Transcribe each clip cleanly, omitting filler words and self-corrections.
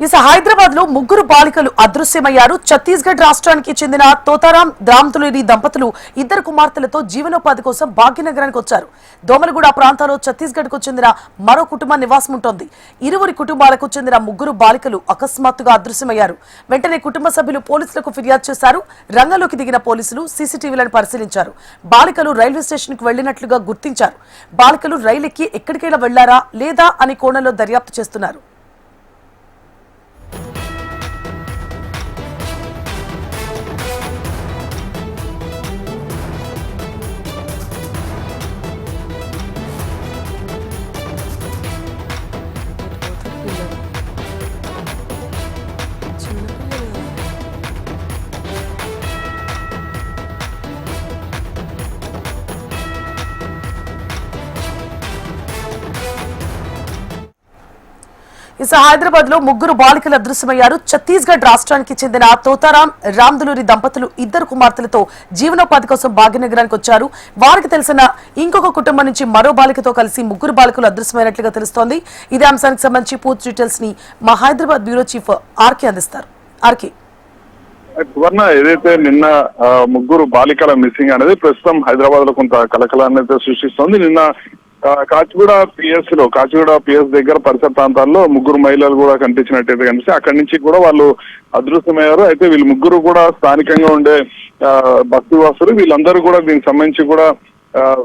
ఇక హైదరాబాద్ లో ముగ్గురు బాలికలు అదృశ్యమయ్యారు. ఛత్తీస్గఢ్ రాష్ట్రానికి చెందిన తోతారాం రామ్తులేని దంపతులు ఇద్దరు కుమార్తెలతో జీవనోపాధి కోసం భాగ్యనగరానికి వచ్చారు. దోమలగూడ ప్రాంతంలో ఛత్తీస్గఢ్ కు చెందిన మరో కుటుంబం నివాసం ఉంటోంది. ఇరువురి కుటుంబాలకు చెందిన ముగ్గురు బాలికలు అకస్మాత్తుగా అదృశ్యమయ్యారు. వెంటనే కుటుంబ సభ్యులు పోలీసులకు ఫిర్యాదు చేశారు. రంగంలోకి దిగిన పోలీసులు సీసీటీవీలను పరిశీలించారు. బాలికలు రైల్వే స్టేషన్ కు వెళ్లినట్లుగా గుర్తించారు. బాలికలు రైలెక్కి ఎక్కడికైనా వెళ్లారా లేదా అని కోణంలో దర్యాప్తు చేస్తున్నారు. ఇక హైదరాబాద్ లో ముగ్గురు బాలికలు అదృశ్యమయ్యారు. ఛత్తీస్గఢ్ రాష్ట్రానికి చెందిన తోతారాం రామ్దులూరి దంపతులు ఇద్దరు కుమార్తెలతో జీవనోపాధి కోసం భాగ్యనగరానికి వచ్చారు. వారికి తెలిసిన ఇంకొక కుటుంబం నుంచి మరో బాలికతో కలిసి ముగ్గురు బాలికలు అదృశ్యమైనట్లుగా తెలుస్తోంది. ఇదే అంశానికి సంబంధించి పూర్తి డీటెయిల్స్ ని మా హైదరాబాద్ బ్యూరో చీఫ్ ఆర్కే అందిస్తారు. ఆర్కే, ఏదైతే నిన్న ముగ్గురు బాలికల మిస్సింగ్ అనేది ప్రస్తుతం హైదరాబాద్ లో కొంత కలకలాన్ని అయితే సృష్టిస్తోంది. నిన్న కాచిగూడ పిఎస్ దగ్గర పరిసర ప్రాంతాల్లో ముగ్గురు మహిళలు కూడా కనిపించినట్టయితే కనిపిస్తే అక్కడి నుంచి కూడా వాళ్ళు అదృశ్యమయ్యారు. అయితే వీళ్ళు ముగ్గురు కూడా స్థానికంగా ఉండే బస్తీవాసులు. వీళ్ళందరూ కూడా దీనికి సంబంధించి కూడా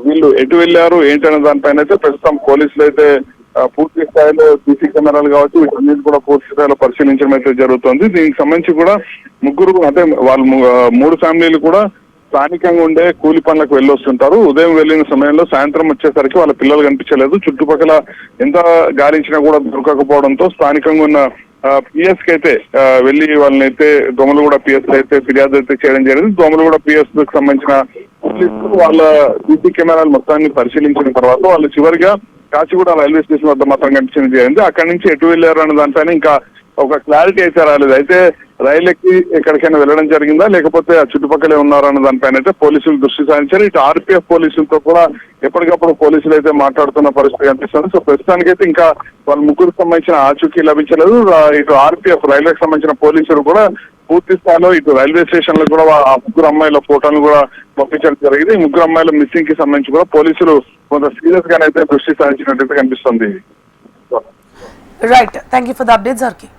వీళ్ళు ఎటు వెళ్లారు ఏంటనే దానిపైన అయితే ప్రస్తుతం పోలీసులు అయితే పూర్తి స్థాయిలో సీసీ కెమెరాలు కావచ్చు వీటన్నిటి కూడా పూర్తి స్థాయిలో పరిశీలించడం అయితే జరుగుతుంది. దీనికి సంబంధించి కూడా ముగ్గురు అంటే వాళ్ళు మూడు ఫ్యామిలీలు కూడా స్థానికంగా ఉండే కూలి పనులకు వెళ్ళొస్తుంటారు. ఉదయం వెళ్లిన సమయంలో సాయంత్రం వచ్చేసరికి వాళ్ళ పిల్లలు కనిపించలేదు. చుట్టుపక్కల ఎంత గాలించినా కూడా దొరకకపోవడంతో స్థానికంగా ఉన్న పిఎస్ కి అయితే వెళ్లి వాళ్ళని అయితే దోమలగూడ పిఎస్ అయితే ఫిర్యాదు అయితే చేయడం జరిగింది. దోమలగూడ పిఎస్ కి సంబంధించిన పోలీసులు వాళ్ళ సీసీ కెమెరాలు మొత్తాన్ని పరిశీలించిన తర్వాత వాళ్ళు చివరిగా కాచిగూడ రైల్వే స్టేషన్ వద్ద మాత్రం కనిపించడం జరిగింది. అక్కడి నుంచి ఎటు వెళ్లారు అన్న దానిపైన ఇంకా ఒక క్లారిటీ అయితే రాలేదు. అయితే రైలు ఎక్కి ఎక్కడికైనా వెళ్ళడం జరిగిందా లేకపోతే ఆ చుట్టుపక్కలే ఉన్నారన్న దానిపైన అయితే పోలీసులు దృష్టి సారించారు. ఇటు ఆర్పీఎఫ్ పోలీసులతో కూడా ఎప్పటికప్పుడు పోలీసులు అయితే మాట్లాడుతున్న పరిస్థితి కనిపిస్తుంది. సో ప్రస్తుతానికైతే ఇంకా వాళ్ళ ముగ్గురికి సంబంధించిన ఆచూకీ లభించలేదు. ఇటు ఆర్పీఎఫ్ రైల్వేకి సంబంధించిన పోలీసులు కూడా పూర్తి స్థాయిలో ఇటు రైల్వే స్టేషన్ లో కూడా ఆ ముగ్గురు అమ్మాయిల ఫోటోలను కూడా పంపించడం జరిగింది. ఈ ముగ్గురు అమ్మాయిల మిస్సింగ్ కి సంబంధించి కూడా పోలీసులు కొంత సీరియస్ గానైతే దృష్టి సారించినట్టయితే కనిపిస్తుంది. Right, thank you for the updates RK.